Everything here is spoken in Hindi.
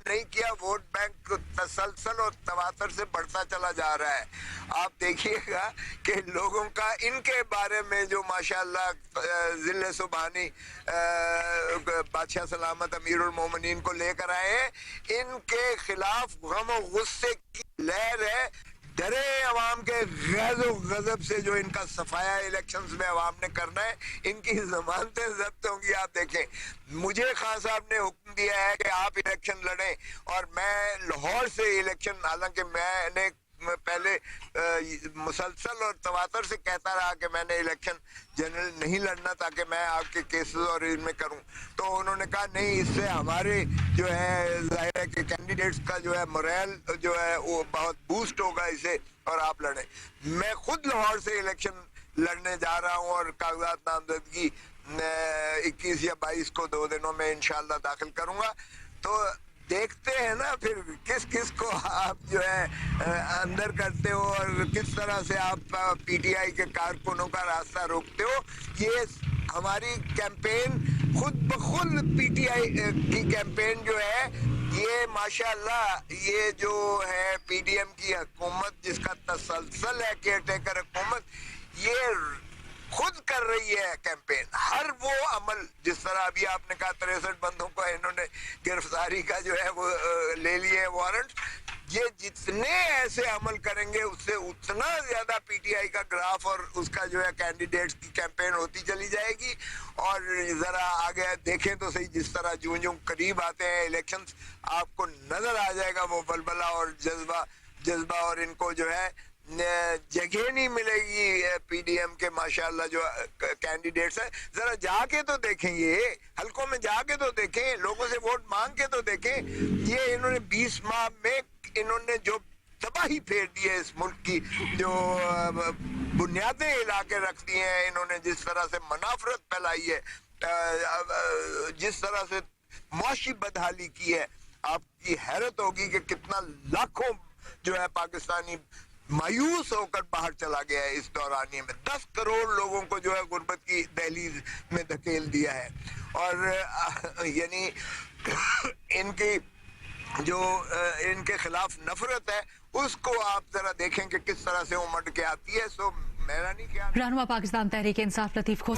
नहीं किया, वोट बैंक तसलसल और तवातर से बढ़ता चला जा रहा है। आप देखिएगा कि लोगों का इनके बारे में जो माशाल्लाह जिले सुबहानी बादशाह सलामत अमीरुल मोमिनीन को लेकर आए हैं, इनके खिलाफ गम और गुस्से की लहर है। डरे अवाम के गैज़ो गजब से जो इनका सफाया इलेक्शंस में अवाम ने करना है, इनकी जमानतें जब्त होंगी। आप देखें, मुझे खान साहब ने हुक्म दिया है कि आप इलेक्शन लड़ें और मैं लाहौर से इलेक्शन, हालांकि मैंने पहले मुसलसल और तवातर से कहता रहा कि मैंने इलेक्शन जनरल नहीं लड़ना ताकि मैं आपके केसेस और इनमें करूं, तो उन्होंने कहा नहीं, इससे हमारे जो है जाहिर है कि कैंडिडेट्स का जो है मोरल जो है वो बहुत बूस्ट होगा इसे, और आप लड़ें। मैं खुद लाहौर से इलेक्शन लड़ने जा रहा हूं और कागजात नामजदगी 21 या 22 को 2 दिनों में इंशाल्लाह दाखिल करूंगा। तो देखते हैं ना फिर किस किस को आप जो है अंदर करते हो और किस तरह से आप पीटीआई के कारकुनों का रास्ता रोकते हो। ये हमारी कैंपेन खुद ब खुद पीटीआई की कैंपेन जो है, ये माशाल्लाह ये जो है पीडीएम की हुकूमत जिसका तसलसल है, केयर टेकर हुकूमत, ये खुद कर रही है कैंपेन। हर वो अमल, जिस तरह अभी आपने कहा 63 बंदों को इन्होंने गिरफ्तारी का जो है वो ले लिए वारंट, ये जितने ऐसे अमल करेंगे उससे उतना ज्यादा पीटीआई का ग्राफ और उसका जो है कैंडिडेट्स की कैंपेन होती चली जाएगी। और जरा आगे देखें तो सही, जिस तरह जूं जूं करीब आते हैं इलेक्शंस, आपको नजर आ जाएगा वो बलबला और जज्बा और इनको जो है जगह नहीं मिलेगी पीडीएम के माशाल्लाह जो कैंडिडेट्स हैं। जरा जाके तो देखें, ये हलकों में जाके तो देखें, लोगों से वोट मांग के तो देखें। ये इन्होंने 20 माह में इन्होंने जो तबाही फेर दी है इस मुल्क की, जो बुनियादें हिला के रख दी हैं इन्होंने, जिस तरह से मनाफरत फैलाई है, जिस तरह से मुआशी बदहाली की है, आपकी हैरत होगी कि कितना लाखों जो है पाकिस्तानी मायूस होकर बाहर चला गया है। इस दौरानिये में 10 करोड़ लोगों को जो है गुर्बत की दहलीज में धकेल दिया है। और यानी इनकी जो इनके खिलाफ नफरत है उसको आप जरा देखें कि किस तरह से उमड़ के आती है। सो मेरा नहीं ख्याल। रहनुमा पाकिस्तान तहरीक इंसाफ लतीफ को